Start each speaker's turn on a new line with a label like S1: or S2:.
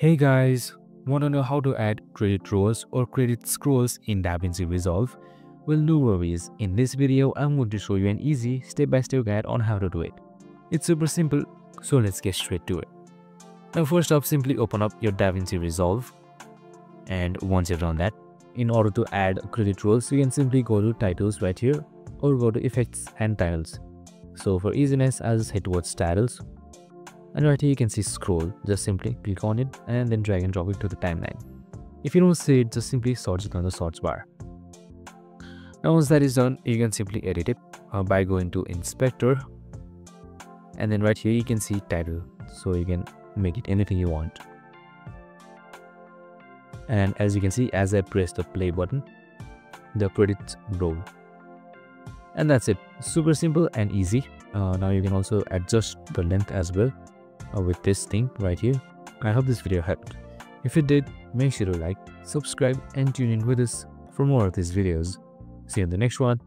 S1: Hey guys, want to know how to add credit rows or credit scrolls in DaVinci Resolve? Well, no worries. In this video, I'm going to show you an easy step-by-step guide on how to do it. It's super simple, so let's get straight to it. Now first up, simply open up your DaVinci Resolve. And once you've done that, in order to add credit rows, you can simply go to titles right here or go to effects and titles. So for easiness, I'll just head towards titles. And right here you can see scroll. Just simply click on it and then drag and drop it to the timeline. If you don't see it, just simply search it on the search bar. Now once that is done, you can simply edit it by going to inspector, and then right here you can see title, so you can make it anything you want. And as you can see, as I press the play button, the credits roll. And that's it. Super simple and easy. Now you can also adjust the length as well with this thing right here. I hope this video helped. If it did, make sure to like, subscribe and tune in with us for more of these videos. See you in the next one.